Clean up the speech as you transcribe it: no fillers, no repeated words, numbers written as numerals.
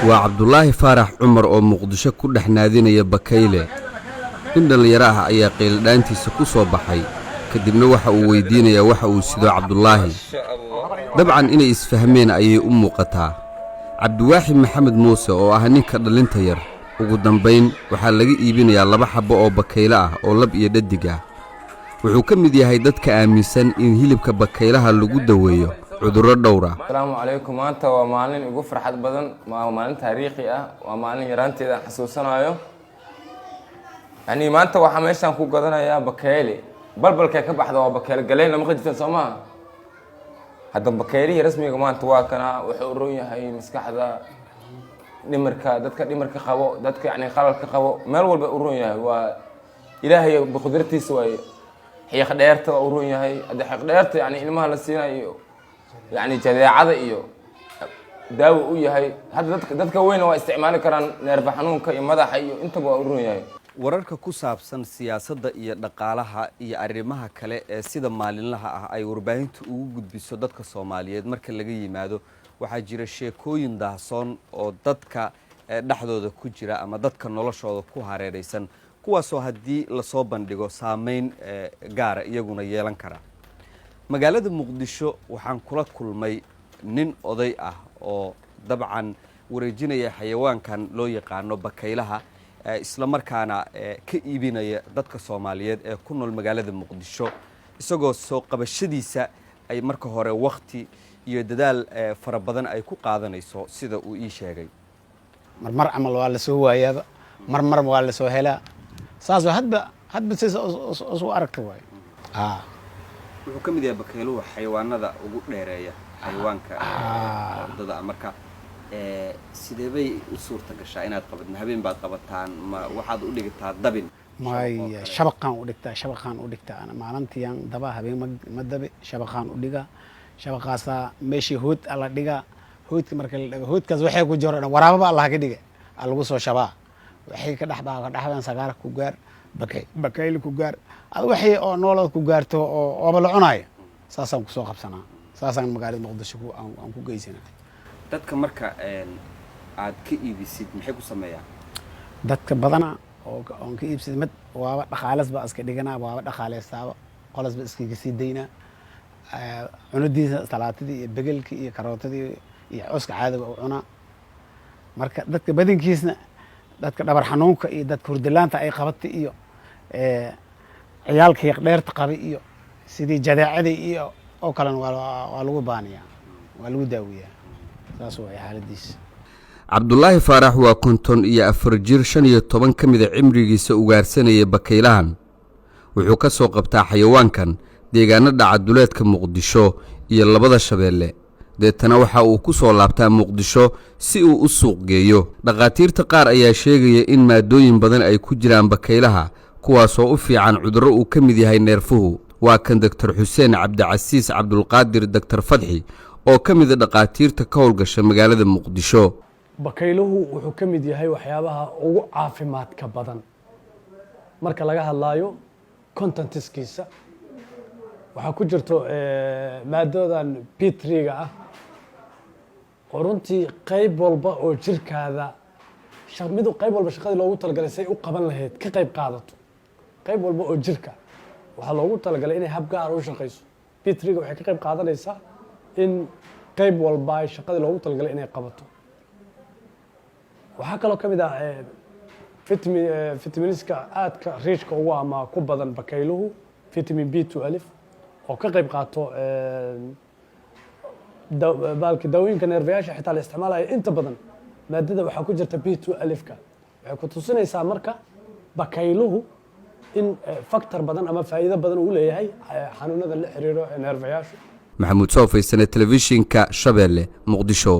waa Cabdulaahi Faarax Cumar oo Muqdisho ku dhaxnaadinaya Bakayle. In dhalinyaro ah ayaa qeyldaantiisa ku soo baxay kadibna waxa uu weydiinayaa waxa uu sido Cabdulaahi. dabcan inay isfahmeen ayay u muuqataa. Cabdiwaaxid Maxamed Muuse oo ah ninka dhalinta yar ugu dambeyn waxaa laga iibinayaa 2 xabo oo Bakayle ah oo lab iyo dhadig ah. wuxuu ka mid yahay dadka aaminsan in hilibka bakaylaha lagu daweeyo cudurro dhowr ah. Assalaamu calaykum. maanta waa maalin ugu farxad badan, waa maalin taariikhi ah, waa maalin yaraanteeda xasuusanayo. maanta waxa meeshan ku gadanayaa Bakayle. balbalka ka baxda waa Bakayle galeen lama qajifan Soomaa. hadda Bakayle rasmiga maanta waa kana wuxuu u roon yahay maskaxda dhimarka, dadka dhimarka qabo, dadka qalalka qabo, meel walba u roon yahay. waa Ilaahay biqadartiisa way xiyaq dheerta u roon yahay. hadda xiyaq dheerta ilmaha la siinayo jadeecada iyo daawo u yahay. hadda dadka weyn waa isticmaali karaan neerfa xanuunka iyo madaxa iyo intaba u roon yahay. wararka ku saabsan siyaasadda iyo dhaqaalaha iyo arrimaha kale ee sida maalinlaha ah ay warbaahintu ugu gudbiso dadka Soomaaliyeed marka laga yimaado waxaa jira sheekooyin daahsoon oo dadka dhaxdooda ku jira ama dadka noloshooda ku hareeraysan, kuwaasoo haddii la soo bandhigo saameyn gaara iyaguna yeelan kara. magaalada Muqdisho waxaan kula kulmay nin oday ah oo dabcan wareejinaya xayawaankan loo yaqaano bakaylaha, isla markaana ka iibinaya dadka Soomaaliyeed ee ku nool magaalada Muqdisho, isagoo soo qabashadiisa ay marka hore waqti iyo dadaal fara badan ay ku qaadanayso sida uu ii sheegay. marmar amal waa la soo waayaba, marmar waa la soo helaa. saas hadba si soo aragto way. wuxuu ka mid yahay bakayluhu xayawaanada ugu dheereeya xayawaanka wadada. marka sidee bay u suurta gashaa inaad qabato? habeen baad qabataan ma waxaad u dhigtaa dabin? may shabaqan u dhigtaa ana maalintiyan daba habeen ma dabe shabaqan u dhiga. shabaqaasa meeshii hood la dhiga. hoodka marka la dhigo hoodkaas waxay ku jiro waraababa Allah ka dhiga lagu soo shabaa. waxay ka dhaxbaan sagaar ku gaar Bakayle ku gaar waxay oo noolad ku gaarto oo la cunayo. saasaan ku soo qabsanaa. saasaan magaalada Muqdisho aan ku geysanaa. dadka marka aad ka iibisid maxay ku sameeyaan? dadka badana oo aan ka iibsid mid waaba dhaqaalaas ba iska dhiganaa, waaba dhaqaaleystaa qolas ba iska sii deynaa. cunadiisa salaatadii iyo begelkii iyo karootadii iyo cooska caadiga oo cuna. marka dadka badankiisna dadka dhabar xanuunka iyo dadka hurdalaanta ay qabatay iyo ciyaalka yaqdheerta qabay iyo sidii jadeecada iyo oo kale waa lagu baaniyaa, waa lagu daawiyaa. saas waa xaaladiisa. Cabdulaahi Faarax waa 54 jir, 15 ka mid ah cimrigiisa ugaarsanaya bakaylahan. wuxuu ka soo qabtaa xayawaankan deegaanada caduleedka Muqdisho iyo labada Shabeelle. deetana waxa uu ku soo laabtaa Muqdisho si uu u suuq geeyo. dhaqaatiirta qaar ayaa sheegaya in maadooyin badan ay ku jiraan bakaylaha kuwaasoo u fiican cudurro uu ka mid yahay neerfuhu. waa kan Dr. Xuseen Cabdicasiis Cabdulqaadir Dr. Fadxi oo ka mid ah dhaqaatiirta ka howlgasha magaalada Muqdisho. bakayluhu wuxuu ka mid yahay waxyaabaha ugu caafimaadka badan marka laga hadlayo contentskiisa. waxaa ku jirto maadadan P3-ga ah oo runtii qayb walba oo jirkaada qayb walba shaqadii loogu talagalay say u qaban lahayd ka qayb qaadato. qayb walba oo jirka waxaa loogu talagalay inay hab gaar u shaqayso. P3-ga waxay ka qayb qaadanaysaa in qayb walba shaqadii loogu talagalay inay qabato. waxaa kaloo ka mid ah fitamiinska aadka riishka ugu ama ku badan bakayluhu, vitamin B12 oo ka qayb qaato daawooyinka neerfayaasha xitaa la isticmaalayo inta badan maadada waxaa ku jirta B12-ka. waxay ku tusinaysaa marka bakayluhu in factor badan ama faa'iido badan uu leeyahay xanuunada la xiriiro neerfayaasha. Maxamuud Soofaysan, telefishinka Shabeelle, Muqdisho.